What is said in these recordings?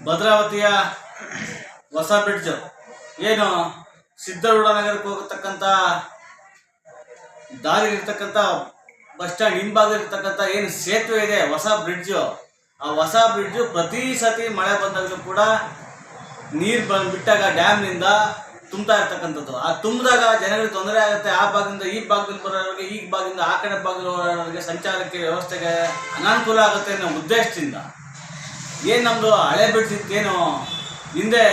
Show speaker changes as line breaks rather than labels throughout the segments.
ಭದ್ರಾವತಿಯ ಹೊಸ ಬ್ರಿಡ್ಜ್ ಏನು ಸಿದ್ಧರೂಢ ನಗರಕ್ಕೆ ಹೋಗತಕ್ಕಂಥ ದಾರಿ ಇರ್ತಕ್ಕಂಥ ಬಸ್ ಸ್ಟ್ಯಾಂಡ್ ಹಿಂಭಾಗದಲ್ಲಿರ್ತಕ್ಕಂಥ ಏನು ಸೇತುವೆ ಇದೆ, ಹೊಸ ಬ್ರಿಡ್ಜು. ಆ ಹೊಸ ಬ್ರಿಡ್ಜು ಪ್ರತಿ ಸತಿ ಮಳೆ ಬಂದಾಗಲೂ ಕೂಡ ನೀರು ಬಿಟ್ಟಾಗ ಡ್ಯಾಮ್ನಿಂದ ತುಂಬ್ತಾ ಇರ್ತಕ್ಕಂಥದ್ದು. ಆ ತುಂಬಿದಾಗ ಜನಗಳಿಗೆ ತೊಂದರೆ ಆಗುತ್ತೆ. ಆ ಭಾಗದಿಂದ ಈ ಭಾಗದಲ್ಲಿ ಬರೋರಿಗೆ, ಈ ಭಾಗದಿಂದ ಆ ಕಡೆ ಭಾಗದಲ್ಲಿ ಬರೋರಿಗೆ ಸಂಚಾರಕ್ಕೆ ವ್ಯವಸ್ಥೆಗೆ ಅನಾನುಕೂಲ ಆಗುತ್ತೆ ಅನ್ನೋ ಉದ್ದೇಶದಿಂದ ಏನು ನಮ್ಮದು ಹಳೆ ಬ್ರಿಡ್ಜ್ ಇತ್ತೇನು, ಹಿಂದೆ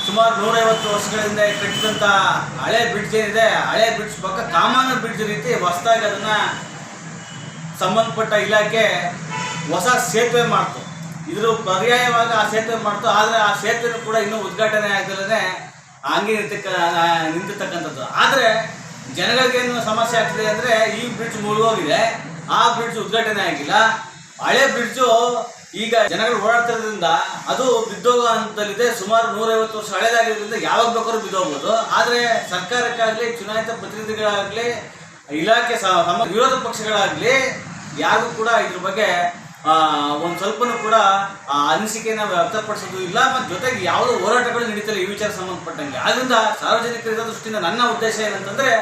ಸುಮಾರು 150 ವರ್ಷಗಳ ಹಿಂದೆ ಕಟ್ಟಿದಂಥ ಹಳೆ ಬ್ರಿಡ್ಜ್ ಏನಿದೆ, ಹಳೆ ಬ್ರಿಡ್ಜ್ ಪಕ್ಕ ಕಾಮನ್ ಬ್ರಿಡ್ಜ್ ರೀತಿ ಹೊಸದಾಗಿ ಅದನ್ನು ಸಂಬಂಧಪಟ್ಟ ಇಲಾಖೆ ಹೊಸ ಸೇತುವೆ ಮಾಡ್ತು. ಇದ್ರ ಪರ್ಯಾಯವಾಗಿ ಆ ಸೇತುವೆ ಮಾಡ್ತು. ಆದರೆ ಆ ಸೇತುವೆ ಕೂಡ ಇನ್ನೂ ಉದ್ಘಾಟನೆ ಆಗ್ದಲೇ ಹಂಗೆ ನಿಂತಿರ್ತಕ್ಕಂಥದ್ದು. ಆದರೆ ಜನಗಳಿಗೇನು ಸಮಸ್ಯೆ ಆಗ್ತಿದೆ ಅಂದರೆ, ಈ ಬ್ರಿಡ್ಜ್ ಮುಳುಗೋಗಿದೆ, ಆ ಬ್ರಿಡ್ಜ್ ಉದ್ಘಾಟನೆ ಆಗಿಲ್ಲ. ಹಳೆ ಬ್ರಿಡ್ಜು ಈಗ ಜನಗಳು ಓಡಾಡ್ತಿರೋದ್ರಿಂದ ಅದು ಬಿದ್ದೋಗೋ ಹಂತದಲ್ಲಿದೆ. ಸುಮಾರು 150 ವರ್ಷ ಹಳೇದಾಗಿರೋದ್ರಿಂದ ಯಾವಾಗ ಬೇಕಾದ್ರೂ ಬಿದ್ದೋಗ್ಬೋದು. ಆದರೆ ಸರ್ಕಾರಕ್ಕಾಗಲಿ, ಚುನಾಯಿತ ಪ್ರತಿನಿಧಿಗಳಾಗಲಿ, ಇಲಾಖೆ ವಿರೋಧ ಪಕ್ಷಗಳಾಗಲಿ ಯಾರಿಗೂ ಕೂಡ ಇದ್ರ ಬಗ್ಗೆ ಒಂದು ಸ್ವಲ್ಪನೂ ಕೂಡ ಅನಿಸಿಕೆಯನ್ನು ವ್ಯಕ್ತಪಡಿಸೋದು ಇಲ್ಲ. ಮತ್ತು ಜೊತೆಗೆ ಯಾವುದೋ ಹೋರಾಟಗಳು ನಡೀತಿಲ್ಲ ಈ ವಿಚಾರ ಸಂಬಂಧಪಟ್ಟಂಗೆ. ಆದ್ದರಿಂದ ಸಾರ್ವಜನಿಕರ ದೃಷ್ಟಿಯಿಂದ ನನ್ನ ಉದ್ದೇಶ ಏನಂತಂದರೆ,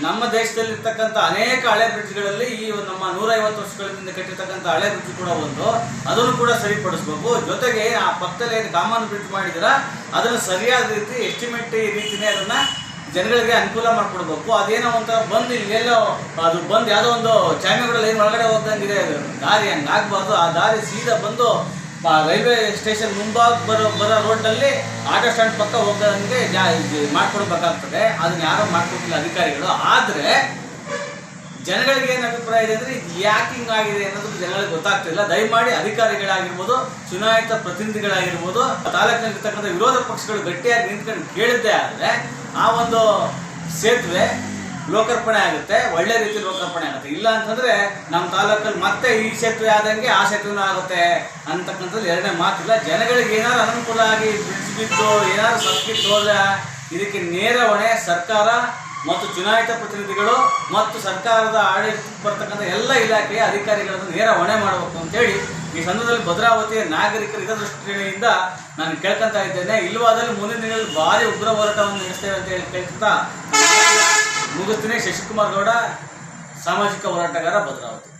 ನಮ್ಮ ದೇಶದಲ್ಲಿರ್ತಕ್ಕಂಥ ಅನೇಕ ಹಳೆ ಬ್ರಿಡ್ಜ್ಗಳಲ್ಲಿ ಈ ನಮ್ಮ 150 ವರ್ಷಗಳಿಂದ ಕಟ್ಟಿರ್ತಕ್ಕಂಥ ಹಳೆ ಬ್ರಿಡ್ಜ್ ಕೂಡ ಒಂದು, ಅದನ್ನು ಕೂಡ ಸರಿಪಡಿಸ್ಬೇಕು. ಜೊತೆಗೆ ಆ ಪಕ್ಕದಲ್ಲಿ ಏನು ಕಾಮನ್ ಬ್ರಿಡ್ಜ್ ಮಾಡಿದಿರ ಅದನ್ನು ಸರಿಯಾದ ರೀತಿ ಎಸ್ಟಿಮೇಟ್ ರೀತಿಯೇ ಅದನ್ನು ಜನಗಳಿಗೆ ಅನುಕೂಲ ಮಾಡಿಕೊಡ್ಬೇಕು. ಅದೇನೋ ಒಂಥರ ಬಂದು ಇಲ್ಲೆಲ್ಲೋ ಅದು ಬಂದು ಯಾವುದೋ ಒಂದು ಚಾಮಿಗಳಲ್ಲಿ ಏನು ಒಳಗಡೆ ಹೋಗ್ದಂಗಿದೆ ದಾರಿ, ಹಂಗೆ ಆಗಬಾರ್ದು. ಆ ದಾರಿ ಸೀದಾ ಬಂದು ರೈಲ್ವೆ ಸ್ಟೇಷನ್ ಮುಂಭಾಗ ಬರೋ ರೋಡ್ನಲ್ಲಿ ಆಟೋ ಸ್ಟ್ಯಾಂಡ್ ಪಕ್ಕ ಹೋಗೋದಂಗೆ ಮಾಡಿಕೊಡ್ಬೇಕಾಗ್ತದೆ. ಅದನ್ನ ಯಾರೋ ಮಾಡಿಕೊಟ್ಟಿಲ್ಲ ಅಧಿಕಾರಿಗಳು. ಆದರೆ ಜನಗಳಿಗೆ ಏನು ಅಭಿಪ್ರಾಯ ಇದೆ ಅಂದರೆ, ಇದು ಯಾಕೆ ಹಿಂಗಾಗಿದೆ ಅನ್ನೋದು ಜನಗಳಿಗೆ ಗೊತ್ತಾಗ್ತಿಲ್ಲ. ದಯಮಾಡಿ ಅಧಿಕಾರಿಗಳಾಗಿರ್ಬೋದು, ಚುನಾಯಿತ ಪ್ರತಿನಿಧಿಗಳಾಗಿರ್ಬೋದು, ತಾಲೂಕಿನಲ್ಲಿರ್ತಕ್ಕಂಥ ವಿರೋಧ ಪಕ್ಷಗಳು ಗಟ್ಟಿಯಾಗಿ ನಿಂತ್ಕೊಂಡು ಕೇಳಿದ್ದೇ ಆದರೆ ಆ ಒಂದು ಸೇತುವೆ ಲೋಕಾರ್ಪಣೆ ಆಗುತ್ತೆ, ಒಳ್ಳೆ ರೀತಿ ಲೋಕಾರ್ಪಣೆ ಆಗುತ್ತೆ. ಇಲ್ಲ ಅಂತಂದರೆ ನಮ್ಮ ತಾಲೂಕಲ್ಲಿ ಮತ್ತೆ ಈ ಸೇತುವೆ ಆದಂಗೆ ಆ ಸೇತುವೆನೂ ಆಗುತ್ತೆ ಅಂತಕ್ಕಂಥದ್ದು ಎರಡನೇ ಮಾತಿಲ್ಲ. ಜನಗಳಿಗೆ ಏನಾದ್ರು ಅನುಕೂಲ ಆಗಿ ಬ್ರಿಡ್ಜ್ ಬಿದ್ದು ಏನಾದ್ರು ಸಬ್ಕಿಟ್ಟು ಹೋದರೆ ಇದಕ್ಕೆ ನೇರ ಹೊಣೆ ಸರ್ಕಾರ ಮತ್ತು ಚುನಾಯಿತ ಪ್ರತಿನಿಧಿಗಳು ಮತ್ತು ಸರ್ಕಾರದ ಆಡಳಿತ ಬರ್ತಕ್ಕಂಥ ಎಲ್ಲ ಇಲಾಖೆಯ ಅಧಿಕಾರಿಗಳನ್ನು ನೇರ ಹೊಣೆ ಮಾಡಬೇಕು ಅಂತೇಳಿ ಈ ಸಂದರ್ಭದಲ್ಲಿ ಭದ್ರಾವತಿಯ ನಾಗರಿಕರ ಹಿತದೃಷ್ಟಿಯಿಂದ ನಾನು ಕೇಳ್ಕೊತಾ ಇದ್ದೇನೆ. ಇಲ್ಲವಾದಲ್ಲಿ ಮುಂದಿನ ದಿನಗಳಲ್ಲಿ ಭಾರಿ ಉಗ್ರ ಹೋರಾಟವನ್ನು ನಡೆಸ್ತೇವೆ ಅಂತ ಹೇಳಿ ಕೇಳ್ತಾ ಮುಗಿಸ್ತೀನಿ. ಶಶಿಕುಮಾರ್ ಗೌಡ, ಸಾಮಾಜಿಕ ಹೋರಾಟಗಾರ, ಭದ್ರಾವತಿ.